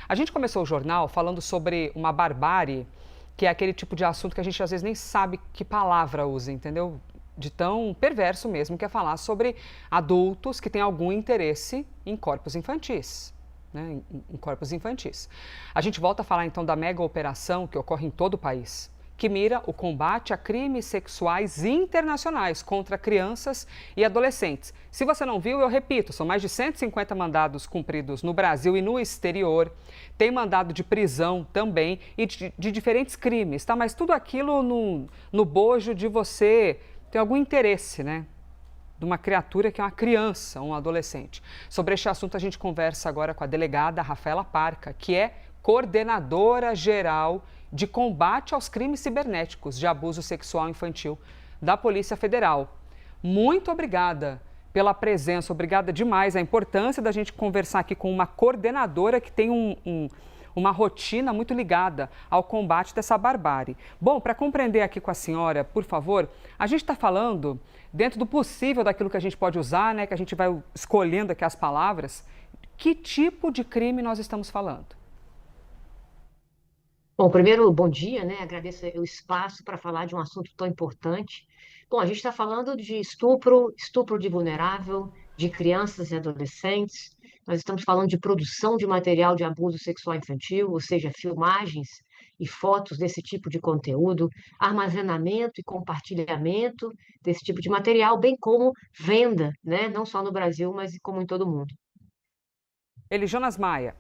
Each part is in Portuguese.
A gente começou o jornal falando sobre uma barbárie, que é aquele tipo de assunto que a gente às vezes nem sabe que palavra usa, entendeu? De tão perverso mesmo, que é falar sobre adultos que têm algum interesse em corpos infantis. Né, em corpos infantis. A gente volta a falar então da mega operação que ocorre em todo o país, que mira o combate a crimes sexuais internacionais contra crianças e adolescentes. Se você não viu, eu repito, são mais de 150 mandados cumpridos no Brasil e no exterior. Tem mandado de prisão também e de diferentes crimes, tá? Mas tudo aquilo no bojo de você ter algum interesse, né? De uma criatura que é uma criança, um adolescente. Sobre este assunto, a gente conversa agora com a delegada Rafaela Parca, que é coordenadora geral de combate aos crimes cibernéticos de abuso sexual infantil da Polícia Federal. Muito obrigada pela presença, obrigada demais. A importância da gente conversar aqui com uma coordenadora que tem uma rotina muito ligada ao combate dessa barbárie. Bom, para compreender aqui com a senhora, por favor, a gente está falando, dentro do possível daquilo que a gente pode usar, né, que a gente vai escolhendo aqui as palavras, que tipo de crime nós estamos falando? Bom, primeiro, bom dia, né? Agradeço o espaço para falar de um assunto tão importante. Bom, a gente está falando de estupro, estupro de vulnerável, de crianças e adolescentes. Nós estamos falando de produção de material de abuso sexual infantil, ou seja, filmagens e fotos desse tipo de conteúdo, armazenamento e compartilhamento desse tipo de material, bem como venda, né? Não só no Brasil, mas como em todo o mundo. Jonas Maia.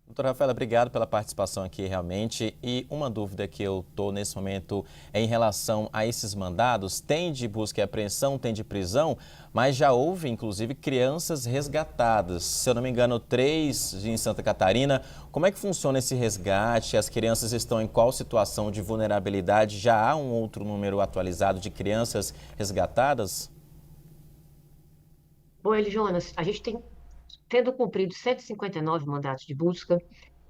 Doutora Rafaela, obrigado pela participação aqui realmente. E uma dúvida que eu estou nesse momento é em relação a esses mandados. Tem de busca e apreensão, tem de prisão, mas já houve inclusive crianças resgatadas. Se eu não me engano, 3 em Santa Catarina. Como é que funciona esse resgate? As crianças estão em qual situação de vulnerabilidade? Já há um outro número atualizado de crianças resgatadas? Bom, Jonas, a gente tem tendo cumprido 159 mandatos de busca,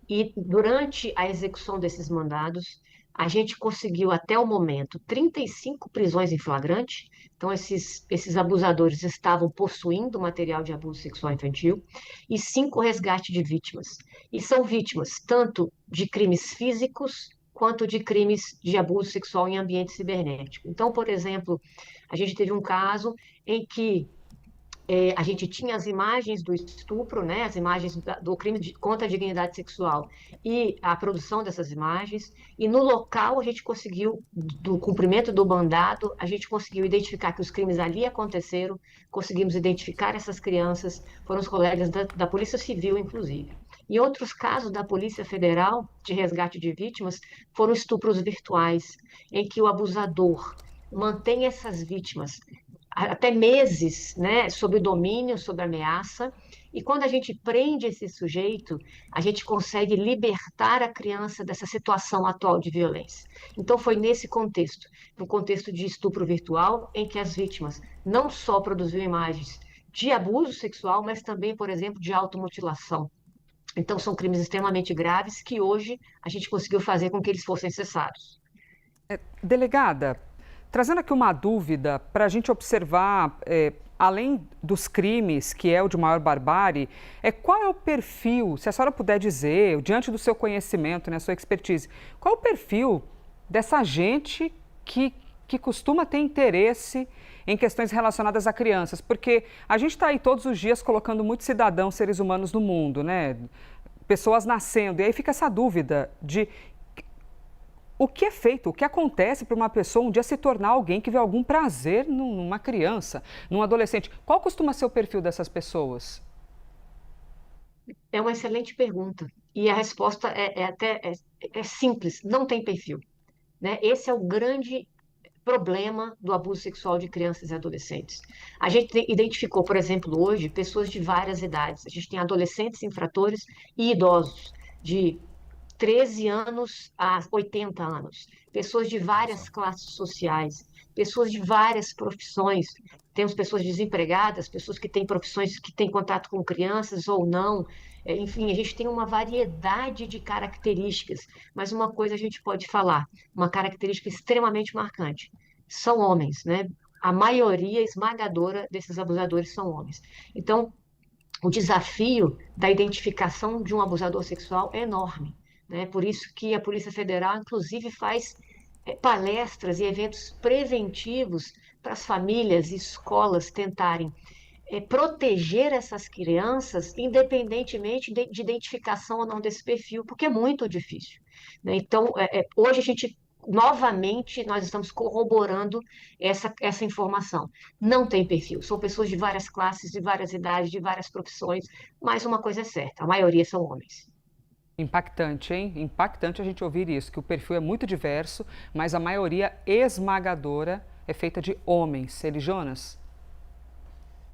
e durante a execução desses mandados, a gente conseguiu até o momento 35 prisões em flagrante. Então, esses abusadores estavam possuindo material de abuso sexual infantil, e 5 resgates de vítimas. E são vítimas tanto de crimes físicos quanto de crimes de abuso sexual em ambiente cibernético. Então, por exemplo, a gente teve um caso em que a gente tinha as imagens do estupro, né, as imagens do crime contra a dignidade sexual e a produção dessas imagens, e no local a gente conseguiu, do cumprimento do mandado, a gente conseguiu identificar que os crimes ali aconteceram, conseguimos identificar essas crianças, foram os colegas da Polícia Civil, inclusive. Em outros casos da Polícia Federal, de resgate de vítimas, foram estupros virtuais, em que o abusador mantém essas vítimas até meses, né, sob domínio, sob ameaça. E quando a gente prende esse sujeito, a gente consegue libertar a criança dessa situação atual de violência. Então, foi nesse contexto, no contexto de estupro virtual, em que as vítimas não só produziam imagens de abuso sexual, mas também, por exemplo, de automutilação. Então, são crimes extremamente graves que hoje a gente conseguiu fazer com que eles fossem cessados. Delegada, trazendo aqui uma dúvida para a gente observar, além dos crimes, que é o de maior barbárie, qual é o perfil, se a senhora puder dizer, diante do seu conhecimento, né, sua expertise, qual é o perfil dessa gente que costuma ter interesse em questões relacionadas a crianças? Porque a gente está aí todos os dias colocando muitos cidadãos, seres humanos no mundo, né? Pessoas nascendo, e aí fica essa dúvida de o que é feito, o que acontece para uma pessoa um dia se tornar alguém que vê algum prazer numa criança, num adolescente? Qual costuma ser o perfil dessas pessoas? É uma excelente pergunta. E a resposta é simples, não tem perfil, né? Esse é o grande problema do abuso sexual de crianças e adolescentes. A gente identificou, por exemplo, hoje, pessoas de várias idades. A gente tem adolescentes infratores e idosos, de 13 anos a 80 anos, pessoas de várias Nossa. classes sociais, pessoas de várias profissões. Temos pessoas desempregadas, pessoas que têm profissões que têm contato com crianças ou não. Enfim, a gente tem uma variedade de características, mas uma coisa a gente pode falar, uma característica extremamente marcante: são homens, né? A maioria esmagadora desses abusadores são homens. Então, o desafio da identificação de um abusador sexual é enorme, né? Por isso que a Polícia Federal, inclusive, faz palestras e eventos preventivos para as famílias e escolas tentarem proteger essas crianças, independentemente de identificação ou não desse perfil, porque é muito difícil, né? Então, hoje a gente, novamente, nós estamos corroborando essa informação. Não tem perfil, são pessoas de várias classes, de várias idades, de várias profissões, mas uma coisa é certa, a maioria são homens. Impactante, hein? Impactante a gente ouvir isso, que o perfil é muito diverso, mas a maioria esmagadora é feita de homens. Ele, Jonas?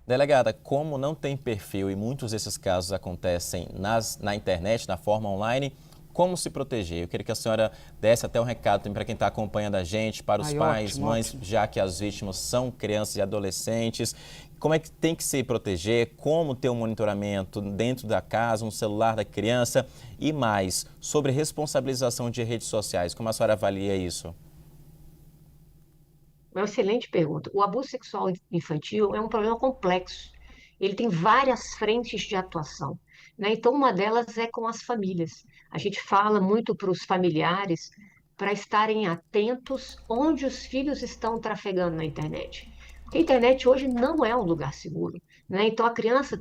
Delegada, como não tem perfil e muitos desses casos acontecem na internet, na forma online, como se proteger? Eu queria que a senhora desse até um recado também para quem está acompanhando a gente, para os pais, ótimo, mães, ótimo. já que as vítimas são crianças e adolescentes. Como é que tem que se proteger? Como ter um monitoramento dentro da casa, um celular da criança? E mais, sobre responsabilização de redes sociais, como a senhora avalia isso? Uma excelente pergunta. O abuso sexual infantil é um problema complexo. Ele tem várias frentes de atuação, né? Então, uma delas é com as famílias. A gente fala muito para os familiares para estarem atentos onde os filhos estão trafegando na internet. Porque a internet hoje não é um lugar seguro, né? Então, a criança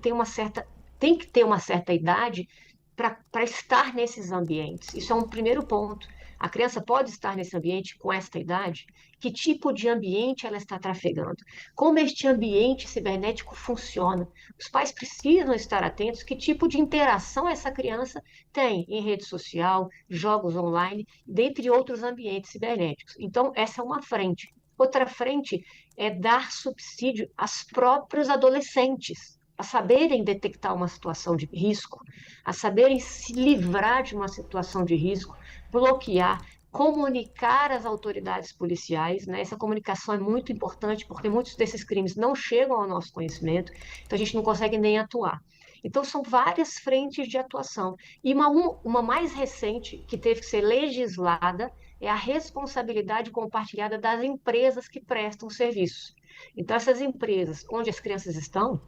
tem que ter uma certa idade para estar nesses ambientes. Isso é um primeiro ponto. A criança pode estar nesse ambiente com esta idade? Que tipo de ambiente ela está trafegando? Como este ambiente cibernético funciona? Os pais precisam estar atentos que tipo de interação essa criança tem em rede social, jogos online, dentre outros ambientes cibernéticos. Então, essa é uma frente. Outra frente é dar subsídio aos próprios adolescentes, a saberem detectar uma situação de risco, a saberem se livrar de uma situação de risco, bloquear, comunicar às autoridades policiais, né? Essa comunicação é muito importante porque muitos desses crimes não chegam ao nosso conhecimento, então a gente não consegue nem atuar. Então, são várias frentes de atuação. E uma mais recente, que teve que ser legislada, é a responsabilidade compartilhada das empresas que prestam serviços. Então, essas empresas onde as crianças estão,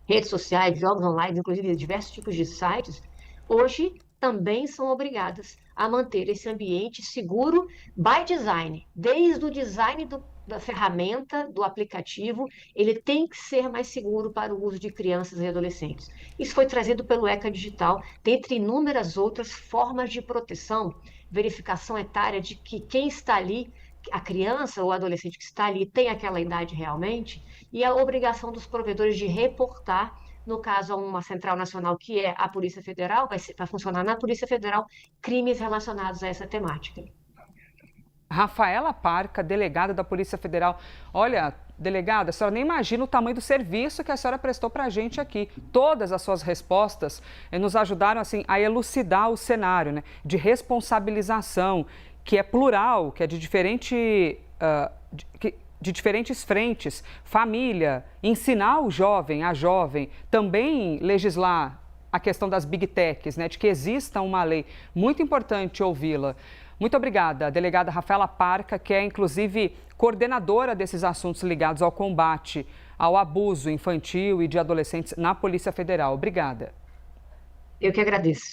redes sociais, jogos online, inclusive diversos tipos de sites, hoje também são obrigadas a manter esse ambiente seguro by design. Desde o design da ferramenta, do aplicativo, ele tem que ser mais seguro para o uso de crianças e adolescentes. Isso foi trazido pelo ECA Digital, dentre inúmeras outras formas de proteção, verificação etária de que quem está ali, a criança ou adolescente que está ali tem aquela idade realmente, e a obrigação dos provedores de reportar, no caso, a uma central nacional que é a Polícia Federal, vai funcionar na Polícia Federal, crimes relacionados a essa temática. Rafaela Parca, delegada da Polícia Federal. Olha, delegada, a senhora nem imagina o tamanho do serviço que a senhora prestou para a gente aqui. Todas as suas respostas nos ajudaram assim, a elucidar o cenário, né, de responsabilização, que é plural, que é de diferentes frentes, família, ensinar o jovem, a jovem, também legislar a questão das big techs, né, de que exista uma lei. Muito importante ouvi-la. Muito obrigada, delegada Rafaela Parca, que é inclusive coordenadora desses assuntos ligados ao combate ao abuso infantil e de adolescentes na Polícia Federal. Obrigada. Eu que agradeço.